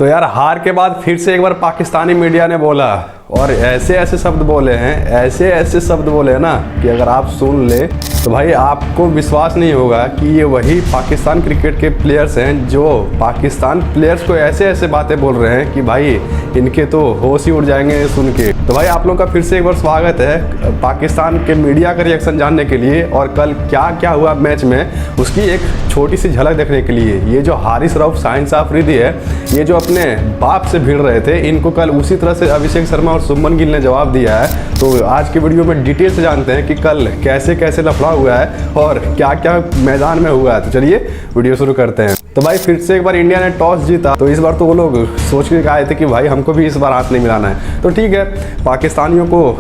तो यार हार के बाद फिर से एक बार पाकिस्तानी मीडिया ने बोला और ऐसे ऐसे शब्द बोले हैं, ऐसे ऐसे शब्द बोले हैं ना कि अगर आप सुन ले तो भाई आपको विश्वास नहीं होगा कि ये वही पाकिस्तान क्रिकेट के प्लेयर्स हैं जो पाकिस्तान प्लेयर्स को ऐसे ऐसे बातें बोल रहे हैं कि भाई इनके तो होश ही उड़ जाएंगे सुन के। तो भाई आप लोग का फिर से एक बार स्वागत है पाकिस्तान के मीडिया का रिएक्शन जानने के लिए और कल क्या क्या हुआ मैच में उसकी एक छोटी सी झलक देखने के लिए। ये जो हारिस रऊफ, शाहीन अफरीदी है, ये जो अपने बाप से भिड़ रहे थे, इनको कल उसी तरह से अभिषेक शर्मा और शुभमन गिल ने जवाब दिया है। तो आज के वीडियो में डिटेल से जानते हैं कि कल कैसे कैसे लफड़ा हुआ है और क्या क्या मैदान में हुआ है। तो चलिए वीडियो शुरू करते हैं। तो भाई फिर से एक बार इंडिया ने टॉस जीता, तो इस बार तो वो लोग सोच के आए थे कि भाई हमको भी इस बार हाथ नहीं मिलाना है। तो ठीक है, पाकिस्तानियों को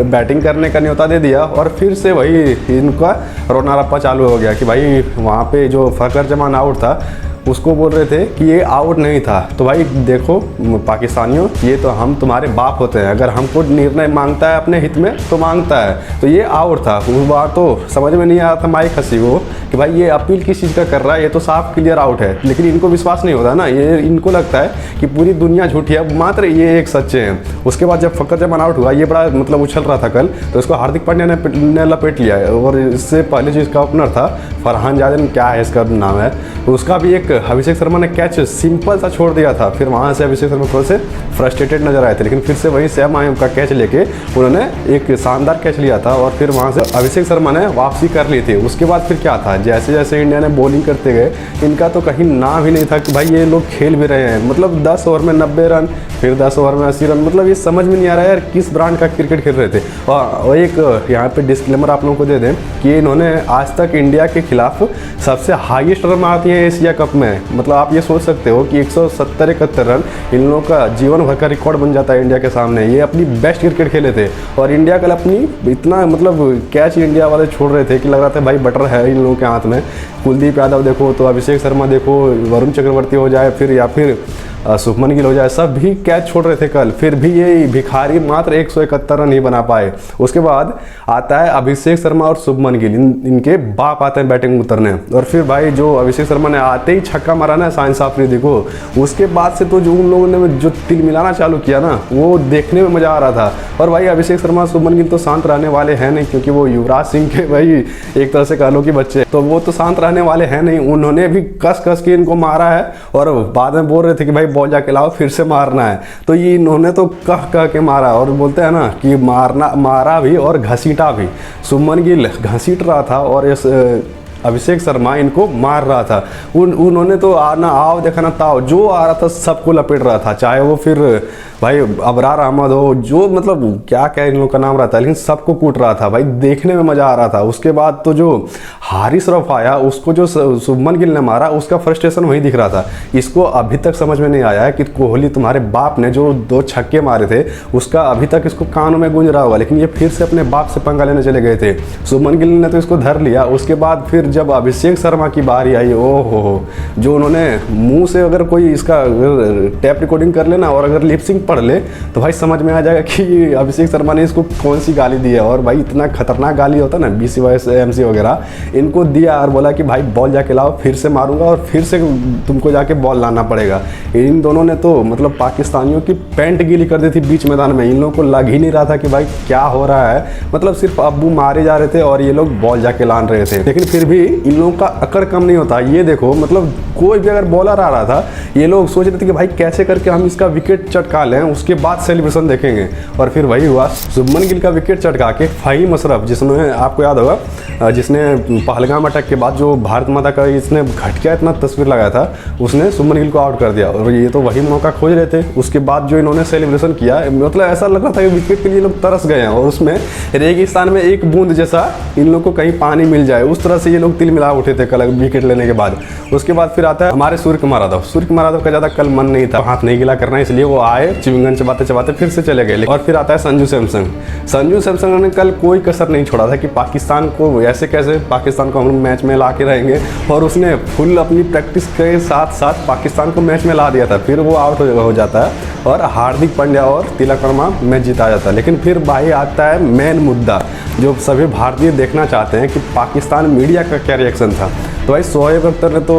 बैटिंग करने का न्योता दे दिया और फिर से वही इनका रोना रप्पा चालू हो गया कि भाई वहाँ पे जो फखर जमान आउट था उसको बोल रहे थे कि ये आउट नहीं था। तो भाई देखो पाकिस्तानियों, ये तो हम तुम्हारे बाप होते हैं, अगर हमको निर्णय मांगता है अपने हित में तो मांगता है। तो ये आउट था। उस बार तो समझ में नहीं आया था माइक हंसी को कि भाई ये अपील किस चीज़ का कर रहा है, ये तो साफ क्लियर आउट है। लेकिन इनको विश्वास नहीं होता ना, ये इनको लगता है कि पूरी दुनिया झूठी है, मात्र ये एक सच्चे हैं। उसके बाद जब फखर जमान आउट हुआ, ये बड़ा मतलब उछल रहा था कल, तो इसको हार्दिक पांड्या ने लपेट लिया है। और इससे पहले जो इसका ओपनर था फरहान जादेन, क्या है इसका नाम है, उसका भी एक अभिषेक शर्मा ने कैच सिंपल सा छोड़ दिया था। फिर वहाँ से अभिषेक शर्मा थोड़े से फ्रस्ट्रेटेड नजर आए थे, लेकिन फिर से वही सैम आयम का कैच लेके उन्होंने एक शानदार कैच लिया था और फिर वहाँ से अभिषेक शर्मा ने वापसी कर ली थी। उसके बाद फिर क्या था, जैसे जैसे इंडिया ने बॉलिंग करते गए, इनका तो कहीं नाम ही नहीं था कि भाई ये लोग खेल भी रहे हैं। मतलब 10 ओवर में 90 रन, फिर 10 ओवर में 80 रन, मतलब ये समझ में नहीं आ रहा है यार किस ब्रांड का क्रिकेट खेल रहे थे। और एक यहाँ पे डिस्क्लेमर आप लोगों को दे दें कि इन्होंने आज तक इंडिया के खिलाफ सबसे हाईएस्ट रन मारती है एशिया कप में। मतलब आप ये सोच सकते हो कि 170-71 रन इन लोगों का जीवन भर का रिकॉर्ड बन जाता है इंडिया के सामने। ये अपनी बेस्ट क्रिकेट खेले थे और इंडिया कल अपनी इतना मतलब कैच इंडिया वाले छोड़ रहे थे कि लग रहा था भाई बटर है इन लोगों के हाथ में। कुलदीप यादव देखो, तो अभिषेक शर्मा देखो, वरुण चक्रवर्ती हो जाए फिर या फिर शुभमन गिल हो जाए, सब भी कैच छोड़ रहे थे कल। फिर भी ये भिखारी मात्र 171 रन ही बना पाए। उसके बाद आता है अभिषेक शर्मा और शुभमन गिल, इनके बाप आते हैं बैटिंग उतरने। और फिर भाई जो अभिषेक शर्मा ने आते ही छक्का मारा ना शाहीन अफरीदी को, उसके बाद से तो जो उन लोगों ने जो तिल मिलाना चालू किया ना, वो देखने में मजा आ रहा था। और भाई अभिषेक शर्मा शुभमन गिल तो शांत रहने वाले हैं नहीं, क्योंकि वो युवराज सिंह के भाई एक तरह से कह लो कि बच्चे, तो वो तो शांत रहने वाले हैं नहीं। उन्होंने भी कस के इनको मारा है और बाद में बोल रहे थे कि भाई बॉल जाके लाओ, फिर से मारना है। तो ये इन्होंने तो कह के मारा और बोलते हैं ना कि मारा भी और घसीटा भी। शुभमन गिल घसीट रहा था और इस अभिषेक शर्मा इनको मार रहा था। उन्होंने तो ना आओ देखा ना ताओ, जो आ रहा था सबको लपेट रहा था, चाहे वो फिर भाई अबरार अहमद हो, जो मतलब क्या क्या इन लोगों का नाम रहता है, लेकिन सबको कूट रहा था भाई, देखने में मजा आ रहा था। उसके बाद तो जो हारिस रऊफ आया, उसको जो शुभमन गिल ने मारा, उसका फ्रस्ट्रेशन वही दिख रहा था। इसको अभी तक समझ में नहीं आया है कि कोहली तुम्हारे बाप ने जो 2 छक्के मारे थे उसका अभी तक इसको कानों में गूंज रहा होगा, लेकिन ये फिर से अपने बाप से पंगा लेने चले गए थे। शुभमन गिल ने तो इसको धर लिया। उसके बाद फिर जब अभिषेक शर्मा की बारी आई, ओ हो, जो उन्होंने मुंह से अगर कोई इसका टैप रिकॉर्डिंग कर लेना और अगर लिपसिंग पढ़ ले तो भाई समझ में आ जाएगा कि अभिषेक शर्मा ने इसको कौन सी गाली दी है। और भाई इतना खतरनाक गाली होता ना, BCYS वगैरह, इनको दिया और बोला कि भाई बॉल जाके लाओ, फिर से मारूंगा और फिर से तुमको जाके बॉल लाना पड़ेगा। इन दोनों ने तो मतलब पाकिस्तानियों की पैंट गीली कर दी थी बीच मैदान में। इन लोगों को लग ही नहीं रहा था कि भाई क्या हो रहा है, मतलब सिर्फ अब्बू मारे जा रहे थे और ये लोग बॉल जाके लान रहे थे। लेकिन फिर भी इन लोगों का अकड़ कम नहीं होता। ये देखो मतलब कोई भी अगर बॉलर आ रहा था, ये लोग सोच रहे थे कि भाई कैसे करके हम इसका विकेट चटका लें, उसके बाद सेलिब्रेशन देखेंगे। और फिर वही हुआ, शुभमन गिल का विकेट चटका के फ़हीम अशरफ, जिसमें आपको याद होगा जिसने पहलगाम अटैक के बाद जो भारत माता का इसने घटिया इतना तस्वीर लगाया था, उसने शुभमन गिल को आउट कर दिया। और ये तो वही मौका खोज रहे थे। उसके बाद जो इन्होंने सेलिब्रेशन किया, मतलब ऐसा लग रहा था कि विकेट के लिए लोग तरस गए हैं और उसमें रेगिस्तान में एक बूंद जैसा इन लोग को कहीं पानी मिल जाए, उस तरह से ये लोग तिल मिला उठे थे कल विकेट लेने के बाद। उसके बाद फिर आता है हमारे सूर्य कुमार यादव का ज़्यादा कल मन नहीं था, हाथ नहीं गिला करना, इसलिए वो आए, चिविंगन चबाते फिर से चले गए। और फिर आता है संजू सैमसन ने कल कोई कसर नहीं छोड़ा था कि पाकिस्तान को ऐसे कैसे पाकिस्तान को हम मैच में ला के रहेंगे, और उसने फुल अपनी प्रैक्टिस के साथ साथ पाकिस्तान को मैच में ला दिया था। फिर वो आउट हो जाता है और हार्दिक पांड्या और तिलक वर्मा मैच जीता जाता। लेकिन फिर भाई आता है मेन मुद्दा जो सभी भारतीय देखना चाहते हैं कि पाकिस्तान मीडिया का क्या रिएक्शन था। तो भाई शोएब अख्तर ने तो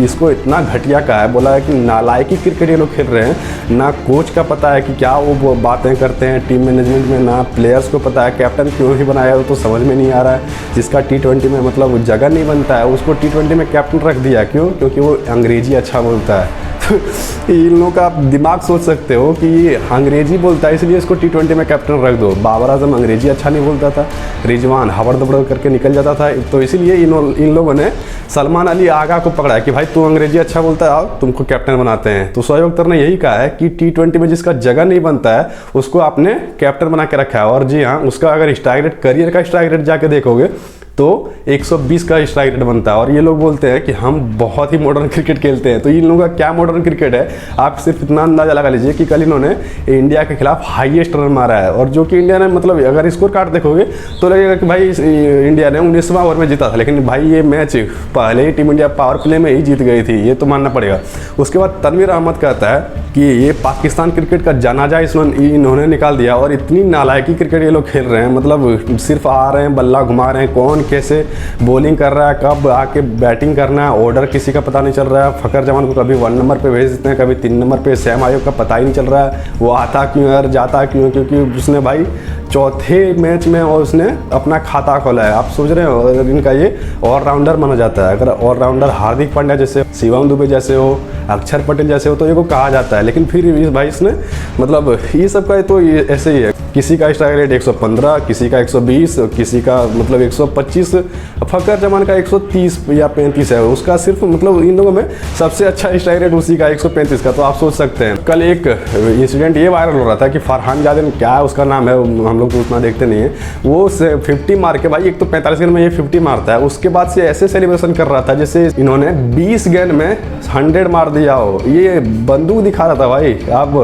इसको इतना घटिया कहा है, बोला है कि नालायकी क्रिकेट ये लोग खेल रहे हैं, ना कोच का पता है कि क्या वो बातें करते हैं टीम मैनेजमेंट में, ना प्लेयर्स को पता है, कैप्टन क्यों ही बनाया वो तो समझ में नहीं आ रहा है। जिसका T20 में मतलब जगह नहीं बनता है उसको T20 में कैप्टन रख दिया, क्यों? क्योंकि वो अंग्रेजी अच्छा बोलता है। इन लोगों का आप दिमाग सोच सकते हो कि ये अंग्रेजी बोलता है इसलिए इसको T20 में कैप्टन रख दो। बाबर आजम अंग्रेजी अच्छा नहीं बोलता था, रिजवान हबड़ दबड़ करके निकल जाता था, तो इसीलिए इन लोगों ने सलमान अली आगा को पकड़ा कि भाई तू अंग्रेजी अच्छा बोलता है, आओ तुमको कैप्टन बनाते हैं। तो शोएब अख्तर ने यही कहा है कि T20 में जिसका जगह नहीं बनता है उसको आपने कैप्टन बना के रखा है। और जी हाँ, उसका अगर स्ट्राइक रेट, करियर का स्ट्राइक रेट जाके देखोगे तो 120 का स्ट्राइक रेट बनता है। और ये लोग बोलते हैं कि हम बहुत ही मॉडर्न क्रिकेट खेलते हैं। तो इन लोगों का क्या मॉडर्न क्रिकेट है, आप सिर्फ इतना अंदाजा लगा लीजिए कि कल इन्होंने इंडिया के खिलाफ हाईएस्ट रन मारा है। और जो कि इंडिया ने मतलब अगर स्कोर कार्ड देखोगे तो लगेगा कि भाई इंडिया ने 19वां ओवर में जीता था, लेकिन भाई ये मैच पहले ही टीम इंडिया पावर प्ले में ही जीत गई थी, ये तो मानना पड़ेगा। उसके बाद तनवीर अहमद कहता है कि ये पाकिस्तान क्रिकेट का जनाजा इन्होंने निकाल दिया और इतनी नालायकी क्रिकेट ये लोग खेल रहे हैं, मतलब सिर्फ आ रहे हैं, बल्ला घुमा रहे हैं, कौन कैसे बॉलिंग कर रहा है, कब आके बैटिंग करना है, ऑर्डर किसी का पता नहीं चल रहा है। फ़खर जमान को कभी 1 नंबर पे भेज देते हैं, कभी 3 नंबर पे। सैम आयोग का पता ही नहीं चल रहा है वो आता क्यों है, जाता क्यों है, क्योंकि उसने भाई चौथे मैच में और उसने अपना खाता खोला है। आप सोच रहे हो इनका ये ऑलराउंडर माना जाता है। अगर ऑलराउंडर हार्दिक पांड्या जैसे, शिवम दुबे जैसे हो, अक्षर पटेल जैसे हो तो ये को कहा जाता है, लेकिन फिर इस भाई इसने मतलब ये सब का तो ऐसे ही है। किसी का स्ट्राइक रेट 115, किसी का 120, किसी का मतलब 125, फ़खर जमान का 130 या 35 है। उसका सिर्फ मतलब इन लोगों में सबसे अच्छा स्ट्राइक रेट उसी का 135 का। तो आप सोच सकते हैं कल एक इंसिडेंट ये वायरल हो रहा था कि फरहान जादेन, क्या है उसका नाम है, हम लोग तो उतना देखते नहीं है, वो 50 मार के भाई, एक तो 45 गेंद में ये 50 मारता है, उसके बाद से ऐसे सेलिब्रेशन कर रहा था जैसे इन्होंने 20 गेंद में 100 मार दिया हो। ये बंदूक दिखा रहा था भाई। आप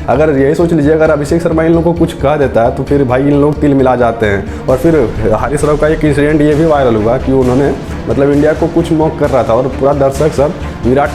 अगर यही सोच लीजिए, अगर अभिषेक शर्मा इन लोगों को कुछ कह देता है तो फिर भाई इन लोग तिल मिला जाते हैं। और फिर हारिस राव का एक इंसिडेंट ये भी वायरल हुआ कि उन्होंने मतलब इंडिया को कुछ मॉक कर रहा था और पूरा दर्शक सब विराट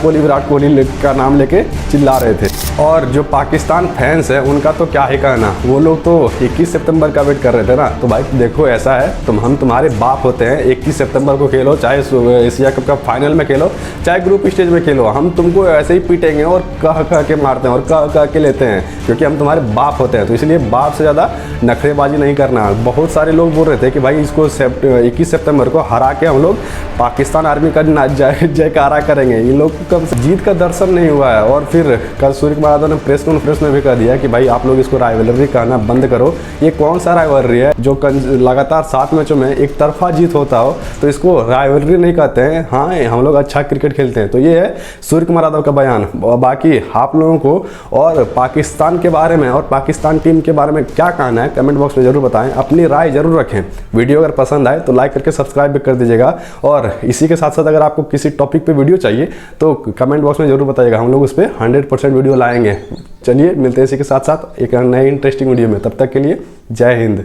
कोहली का नाम लेके चिल्ला रहे थे। और जो पाकिस्तान फैंस है उनका तो क्या ही कहना, वो लोग तो 21 सितंबर का वेट कर रहे थे ना। तो भाई देखो ऐसा है, हम तुम्हारे बाप होते हैं, 21 सितंबर को खेलो, चाहे एशिया कप का फाइनल में खेलो, चाहे ग्रुप स्टेज में खेलो, हम तुमको ऐसे ही पीटेंगे और कह के मारते हैं और कह के लेते हैं, क्योंकि हम तुम्हारे बाप होते हैं। तो इसलिए बाप से ज़्यादा नखरेबाजी नहीं करना। बहुत सारे लोग बोल रहे थे कि भाई इसको 21 सितंबर को हरा के हम लोग पाकिस्तान आर्मी का जयकारा करेंगे। इन लोग को कब जीत का दर्शन नहीं हुआ है। और फिर कल सूर्य कुमार यादव ने प्रेस कॉन्फ्रेंस में भी कह दिया कि भाई आप लोग इसको राइवलरी कहना बंद करो। ये कौन सा राइवलरी है जो लगातार 7 मैचों में एक तरफा जीत होता हो, तो इसको राइवलरी नहीं कहते हैं। हाँ, हम लोग अच्छा क्रिकेट खेलते हैं। तो ये है सूर्य कुमार यादव का बयान। बाकी आप लोगों को और पाकिस्तान के बारे में और पाकिस्तान टीम के बारे में क्या कहना है कमेंट बॉक्स में जरूर बताएं, अपनी राय जरूर रखें। वीडियो अगर पसंद आए तो लाइक करके सब्सक्राइब भी कर दीजिएगा। और इसी के साथ साथ अगर आपको किसी टॉपिक पे वीडियो चाहिए तो कमेंट बॉक्स में जरूर बताइएगा, हम लोग उस पर 100% वीडियो लाएंगे। चलिए मिलते हैं इसी के साथ साथ एक नए इंटरेस्टिंग वीडियो में, तब तक के लिए जय हिंद।